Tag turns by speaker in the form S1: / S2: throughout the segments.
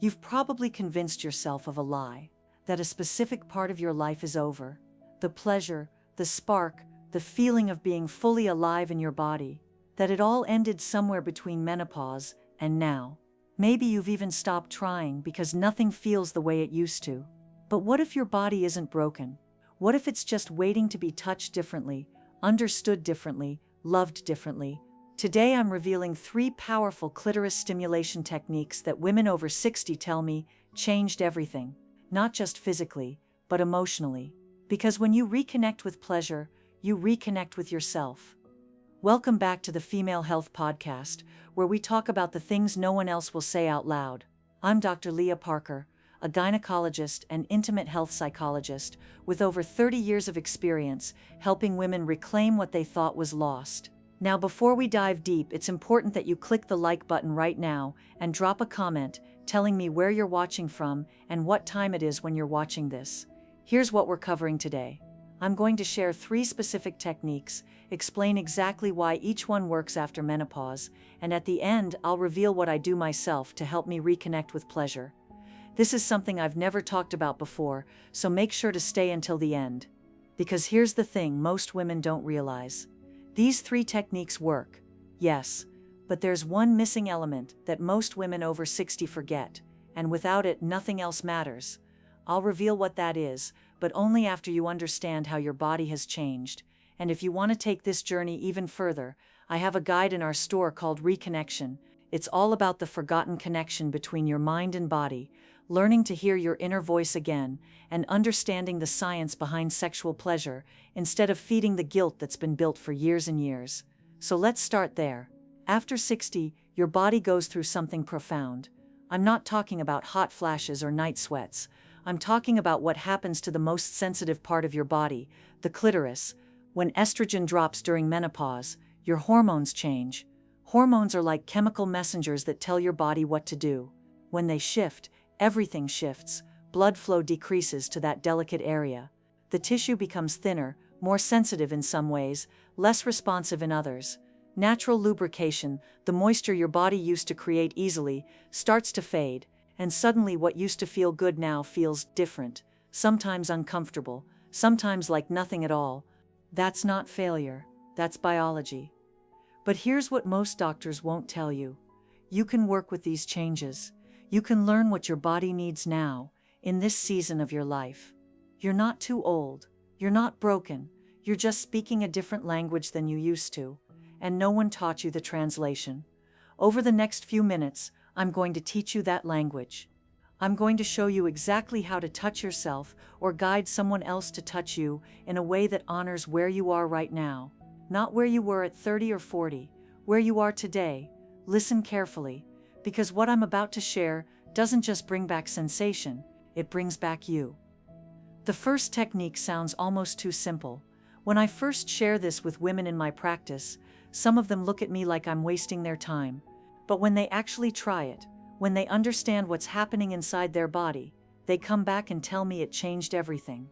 S1: You've probably convinced yourself of a lie, that a specific part of your life is over. The pleasure, the spark, the feeling of being fully alive in your body, that it all ended somewhere between menopause and now. Maybe you've even stopped trying because nothing feels the way it used to. But what if your body isn't broken? What if it's just waiting to be touched differently, understood differently, loved differently? Today I'm revealing 3 powerful clitoris stimulation techniques that women over 60 tell me changed everything, not just physically, but emotionally. Because when you reconnect with pleasure, you reconnect with yourself. Welcome back to the Female Health Podcast, where we talk about the things no one else will say out loud. I'm Dr. Leah Parker, a gynecologist and intimate health psychologist with over 30 years of experience helping women reclaim what they thought was lost. Now, before we dive deep, it's important that you click the like button right now and drop a comment telling me where you're watching from and what time it is when you're watching this. Here's what we're covering today. I'm going to share 3 specific techniques, explain exactly why each one works after menopause, and at the end, I'll reveal what I do myself to help me reconnect with pleasure. This is something I've never talked about before, so make sure to stay until the end. Because here's the thing most women don't realize. These 3 techniques work, yes, but there's one missing element that most women over 60 forget, and without it, nothing else matters. I'll reveal what that is, but only after you understand how your body has changed. And if you want to take this journey even further, I have a guide in our store called Reconnection. It's all about the forgotten connection between your mind and body, learning to hear your inner voice again, and understanding the science behind sexual pleasure, instead of feeding the guilt that's been built for years and years. So let's start there. After 60, your body goes through something profound. I'm not talking about hot flashes or night sweats. I'm talking about what happens to the most sensitive part of your body, the clitoris. When estrogen drops during menopause, your hormones change. Hormones are like chemical messengers that tell your body what to do. When they shift, everything shifts. Blood flow decreases to that delicate area. The tissue becomes thinner, more sensitive in some ways, less responsive in others. Natural lubrication, the moisture your body used to create easily, starts to fade. And suddenly what used to feel good now feels different, sometimes uncomfortable, sometimes like nothing at all. That's not failure, that's biology. But here's what most doctors won't tell you. You can work with these changes. You can learn what your body needs now, in this season of your life. You're not too old, you're not broken, you're just speaking a different language than you used to, and no one taught you the translation. Over the next few minutes, I'm going to teach you that language. I'm going to show you exactly how to touch yourself or guide someone else to touch you in a way that honors where you are right now. Not where you were at 30 or 40, where you are today. Listen carefully, because what I'm about to share doesn't just bring back sensation, it brings back you. The first technique sounds almost too simple. When I first share this with women in my practice, some of them look at me like I'm wasting their time. But when they actually try it, when they understand what's happening inside their body, they come back and tell me it changed everything.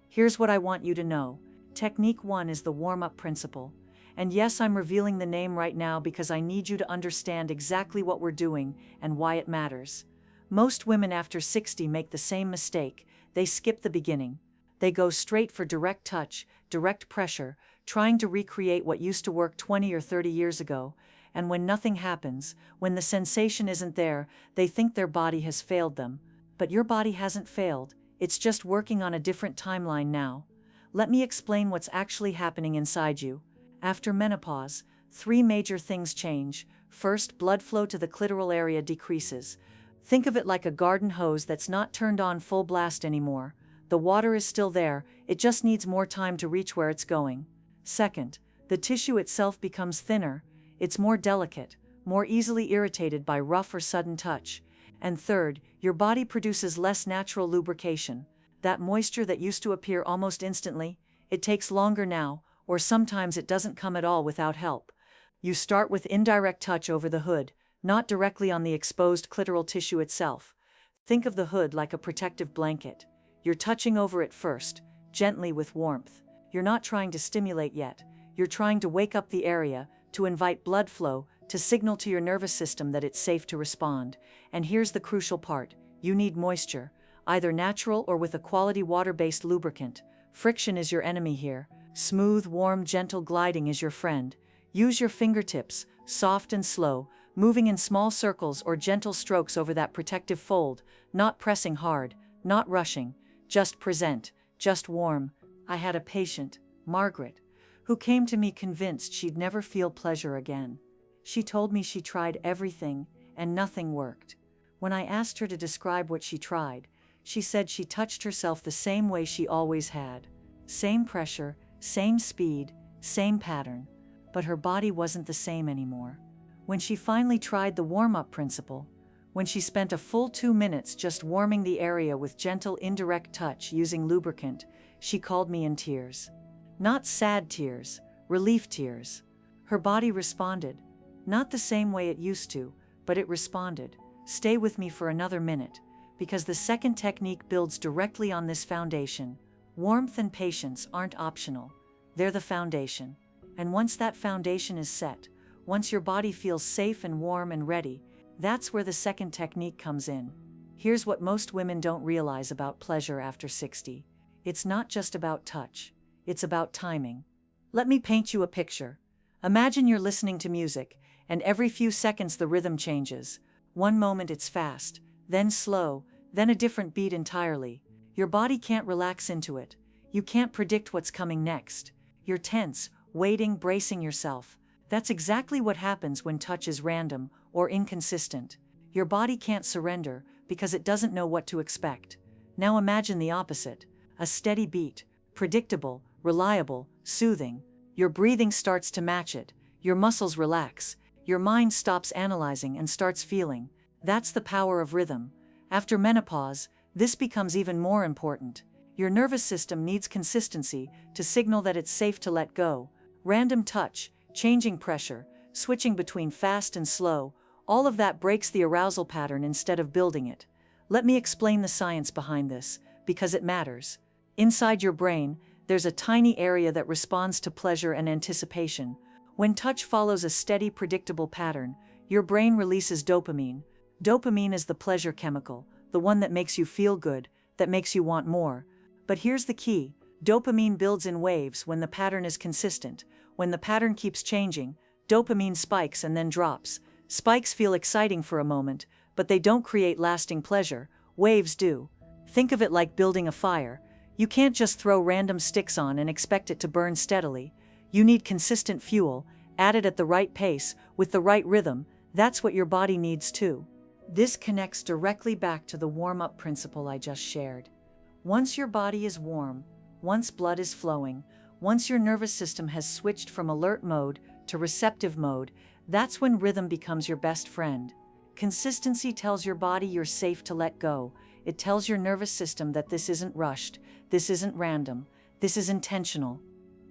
S1: Here's what I want you to know. Technique 1 is the warm-up principle. And yes, I'm revealing the name right now because I need you to understand exactly what we're doing and why it matters. Most women after 60 make the same mistake. They skip the beginning. They go straight for direct touch, direct pressure, trying to recreate what used to work 20 or 30 years ago. And when nothing happens, when the sensation isn't there, they think their body has failed them. But your body hasn't failed, it's just working on a different timeline now. Let me explain what's actually happening inside you. After menopause, 3 major things change. First, blood flow to the clitoral area decreases. Think of it like a garden hose that's not turned on full blast anymore. The water is still there, it just needs more time to reach where it's going. Second, the tissue itself becomes thinner. It's more delicate, more easily irritated by rough or sudden touch. And third, your body produces less natural lubrication. That moisture that used to appear almost instantly, it takes longer now, or sometimes it doesn't come at all without help. You start with indirect touch over the hood, not directly on the exposed clitoral tissue itself. Think of the hood like a protective blanket. You're touching over it first, gently with warmth. You're not trying to stimulate yet. You're trying to wake up the area, to invite blood flow, to signal to your nervous system that it's safe to respond. And here's the crucial part: you need moisture, either natural or with a quality water-based lubricant. Friction is your enemy here. Smooth, warm, gentle gliding is your friend. Use your fingertips, soft and slow, moving in small circles or gentle strokes over that protective fold, not pressing hard, not rushing, just present, just warm. I had a patient, Margaret, who came to me convinced she'd never feel pleasure again. She told me she tried everything and nothing worked. When I asked her to describe what she tried, she said she touched herself the same way she always had. Same pressure, same speed, same pattern, but her body wasn't the same anymore. When she finally tried the warm-up principle, when she spent a full 2 minutes just warming the area with gentle indirect touch using lubricant, she called me in tears. Not sad tears, relief tears. Her body responded. Not the same way it used to, but it responded. Stay with me for another minute, because the second technique builds directly on this foundation. Warmth and patience aren't optional. They're the foundation. And once that foundation is set, once your body feels safe and warm and ready, that's where the second technique comes in. Here's what most women don't realize about pleasure after 60. It's not just about touch. It's about timing. Let me paint you a picture. Imagine you're listening to music, and every few seconds the rhythm changes. One moment it's fast, then slow, then a different beat entirely. Your body can't relax into it. You can't predict what's coming next. You're tense, waiting, bracing yourself. That's exactly what happens when touch is random or inconsistent. Your body can't surrender because it doesn't know what to expect. Now imagine the opposite. A steady beat, predictable, reliable, soothing. Your breathing starts to match it. Your muscles relax. Your mind stops analyzing and starts feeling. That's the power of rhythm. After menopause, this becomes even more important. Your nervous system needs consistency to signal that it's safe to let go. Random touch, changing pressure, switching between fast and slow, all of that breaks the arousal pattern instead of building it. Let me explain the science behind this, because it matters. Inside your brain, there's a tiny area that responds to pleasure and anticipation. When touch follows a steady, predictable pattern, your brain releases dopamine. Dopamine is the pleasure chemical, the one that makes you feel good, that makes you want more. But here's the key. Dopamine builds in waves when the pattern is consistent. When the pattern keeps changing, dopamine spikes and then drops. Spikes feel exciting for a moment, but they don't create lasting pleasure. Waves do. Think of it like building a fire. You can't just throw random sticks on and expect it to burn steadily. You need consistent fuel, added at the right pace, with the right rhythm. That's what your body needs too. This connects directly back to the warm-up principle I just shared. Once your body is warm, once blood is flowing, once your nervous system has switched from alert mode to receptive mode, that's when rhythm becomes your best friend. Consistency tells your body you're safe to let go. It tells your nervous system that this isn't rushed, this isn't random, this is intentional.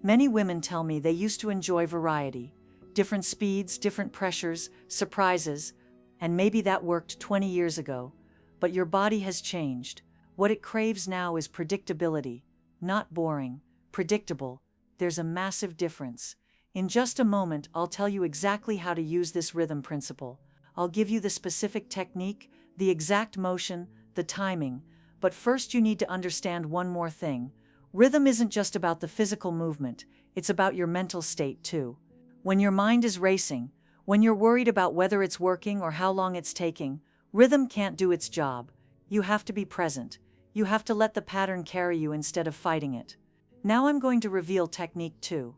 S1: Many women tell me they used to enjoy variety, different speeds, different pressures, surprises, and maybe that worked 20 years ago. But your body has changed. What it craves now is predictability, not boring, predictable. There's a massive difference. In just a moment, I'll tell you exactly how to use this rhythm principle. I'll give you the specific technique, the exact motion, the timing. But first you need to understand one more thing. Rhythm isn't just about the physical movement, it's about your mental state too. When your mind is racing, when you're worried about whether it's working or how long it's taking, rhythm can't do its job. You have to be present. You have to let the pattern carry you instead of fighting it. Now I'm going to reveal technique 2.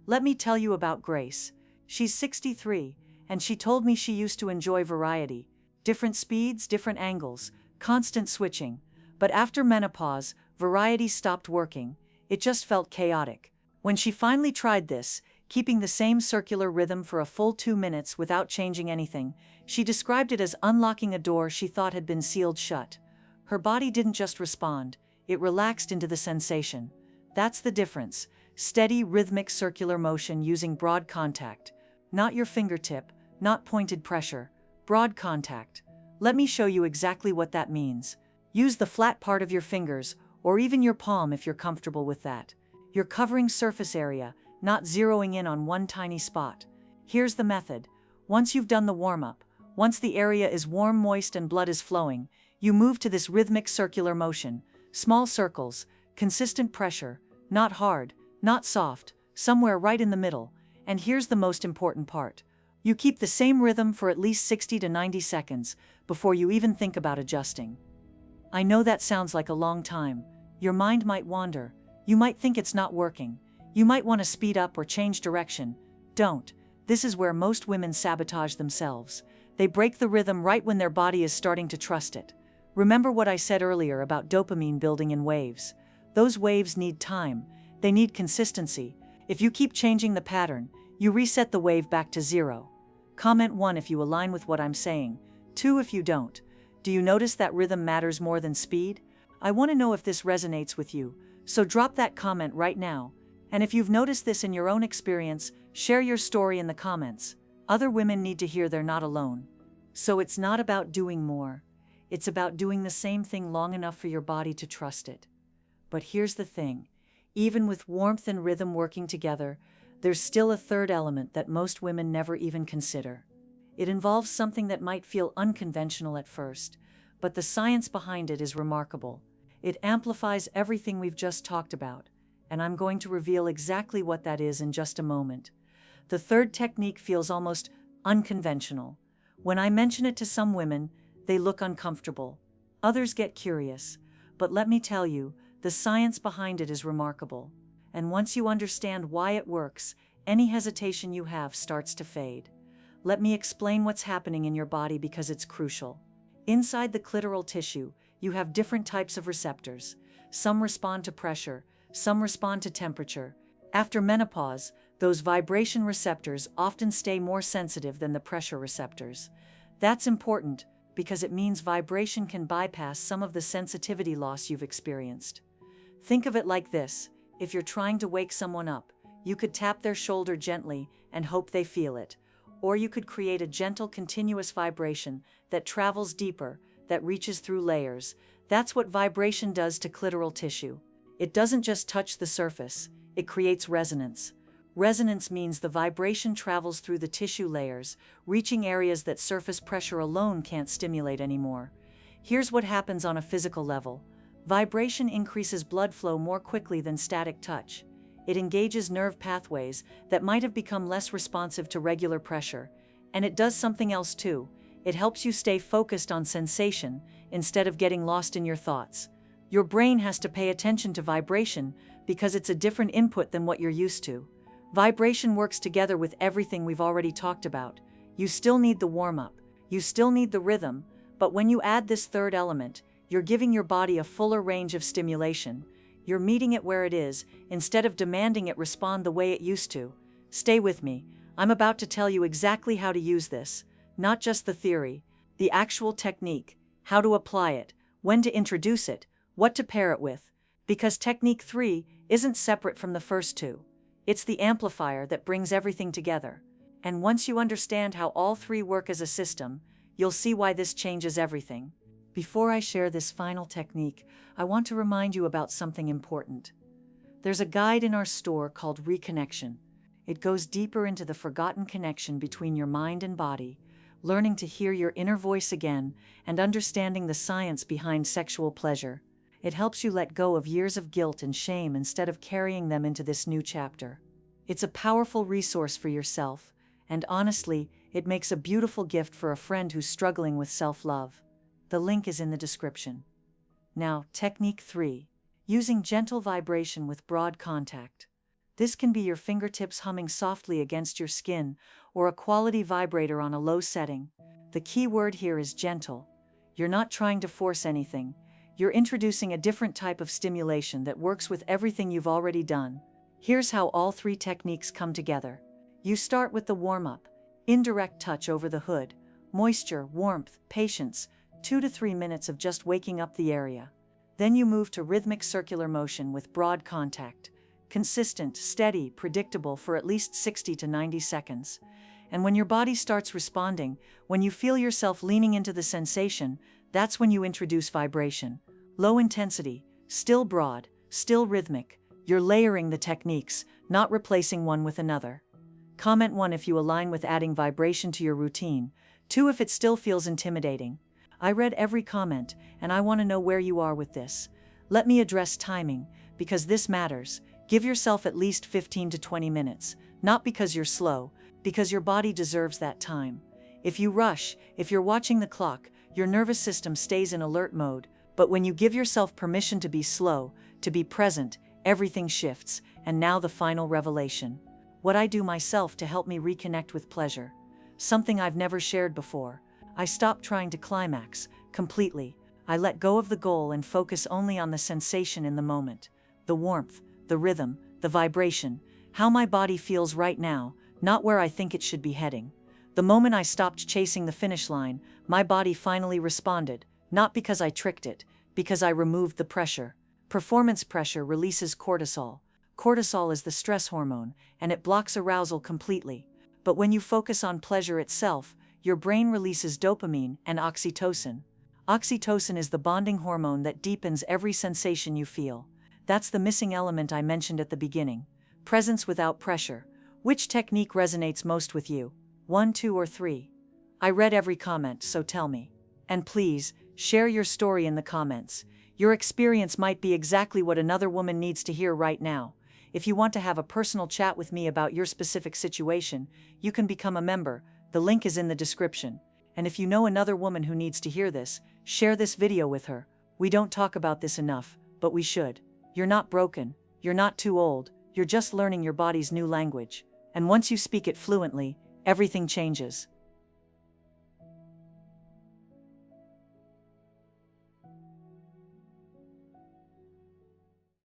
S1: Let me tell you about Grace. She's 63, and she told me she used to enjoy variety. Different speeds, different angles, constant switching. But after menopause, variety stopped working. It just felt chaotic. When she finally tried this, keeping the same circular rhythm for a full 2 minutes without changing anything, she described it as unlocking a door she thought had been sealed shut. Her body didn't just respond, it relaxed into the sensation. That's the difference. Steady, rhythmic circular motion using broad contact. Not your fingertip, not pointed pressure. Broad contact. Let me show you exactly what that means. Use the flat part of your fingers, or even your palm if you're comfortable with that. You're covering surface area, not zeroing in on one tiny spot. Here's the method. Once you've done the warm-up, once the area is warm, moist, and blood is flowing, you move to this rhythmic circular motion, small circles, consistent pressure, not hard, not soft, somewhere right in the middle. And here's the most important part. You keep the same rhythm for at least 60 to 90 seconds before you even think about adjusting. I know that sounds like a long time. Your mind might wander. You might think it's not working. You might want to speed up or change direction. Don't. This is where most women sabotage themselves. They break the rhythm right when their body is starting to trust it. Remember what I said earlier about dopamine building in waves. Those waves need time. They need consistency. If you keep changing the pattern, you reset the wave back to 0. Comment 1 if you align with what I'm saying. 2 if you don't. Do you notice that rhythm matters more than speed? I want to know if this resonates with you, so drop that comment right now. And if you've noticed this in your own experience, share your story in the comments. Other women need to hear they're not alone. So it's not about doing more. It's about doing the same thing long enough for your body to trust it. But here's the thing. Even with warmth and rhythm working together, there's still a third element that most women never even consider. It involves something that might feel unconventional at first, but the science behind it is remarkable. It amplifies everything we've just talked about, and I'm going to reveal exactly what that is in just a moment. The third technique feels almost unconventional. When I mention it to some women, they look uncomfortable. Others get curious. But let me tell you, the science behind it is remarkable. And once you understand why it works, any hesitation you have starts to fade. Let me explain what's happening in your body because it's crucial. Inside the clitoral tissue, you have different types of receptors. Some respond to pressure, some respond to temperature. After menopause, those vibration receptors often stay more sensitive than the pressure receptors. That's important because it means vibration can bypass some of the sensitivity loss you've experienced. Think of it like this. If you're trying to wake someone up, you could tap their shoulder gently and hope they feel it. Or you could create a gentle, continuous vibration that travels deeper, that reaches through layers. That's what vibration does to clitoral tissue. It doesn't just touch the surface, it creates resonance. Resonance means the vibration travels through the tissue layers, reaching areas that surface pressure alone can't stimulate anymore. Here's what happens on a physical level. Vibration increases blood flow more quickly than static touch. It engages nerve pathways that might have become less responsive to regular pressure. And it does something else too. It helps you stay focused on sensation instead of getting lost in your thoughts. Your brain has to pay attention to vibration because it's a different input than what you're used to. Vibration works together with everything we've already talked about. You still need the warm-up. You still need the rhythm. But when you add this third element, you're giving your body a fuller range of stimulation. You're meeting it where it is, instead of demanding it respond the way it used to. Stay with me. I'm about to tell you exactly how to use this. Not just the theory, the actual technique, how to apply it, when to introduce it, what to pair it with. Because technique 3 isn't separate from the first two. It's the amplifier that brings everything together. And once you understand how all three work as a system, you'll see why this changes everything. Before I share this final technique, I want to remind you about something important. There's a guide in our store called Reconnection. It goes deeper into the forgotten connection between your mind and body, learning to hear your inner voice again and understanding the science behind sexual pleasure. It helps you let go of years of guilt and shame instead of carrying them into this new chapter. It's a powerful resource for yourself, and honestly, it makes a beautiful gift for a friend who's struggling with self-love. The link is in the description. Now, technique 3. Using gentle vibration with broad contact. This can be your fingertips humming softly against your skin, or a quality vibrator on a low setting. The key word here is gentle. You're not trying to force anything. You're introducing a different type of stimulation that works with everything you've already done. Here's how all three techniques come together. You start with the warm-up, indirect touch over the hood, moisture, warmth, patience, 2 to 3 minutes of just waking up the area. Then you move to rhythmic circular motion with broad contact, consistent, steady, predictable for at least 60 to 90 seconds. And when your body starts responding, when you feel yourself leaning into the sensation, that's when you introduce vibration. Low intensity, still broad, still rhythmic. You're layering the techniques, not replacing one with another. Comment 1 if you align with adding vibration to your routine, 2 if it still feels intimidating. I read every comment, and I want to know where you are with this. Let me address timing, because this matters. Give yourself at least 15 to 20 minutes, not because you're slow, because your body deserves that time. If you rush, if you're watching the clock, your nervous system stays in alert mode, but when you give yourself permission to be slow, to be present, everything shifts. And now the final revelation. What I do myself to help me reconnect with pleasure. Something I've never shared before. I stopped trying to climax, completely. I let go of the goal and focus only on the sensation in the moment. The warmth, the rhythm, the vibration, how my body feels right now, not where I think it should be heading. The moment I stopped chasing the finish line, my body finally responded, not because I tricked it, because I removed the pressure. Performance pressure releases cortisol. Cortisol is the stress hormone, and it blocks arousal completely. But when you focus on pleasure itself, your brain releases dopamine and oxytocin. Oxytocin is the bonding hormone that deepens every sensation you feel. That's the missing element I mentioned at the beginning. Presence without pressure. Which technique resonates most with you? 1, 2, or 3? I read every comment, so tell me. And please, share your story in the comments. Your experience might be exactly what another woman needs to hear right now. If you want to have a personal chat with me about your specific situation, you can become a member. The link is in the description. And if you know another woman who needs to hear this, share this video with her. We don't talk about this enough, but we should. You're not broken. You're not too old. You're just learning your body's new language. And once you speak it fluently, everything changes.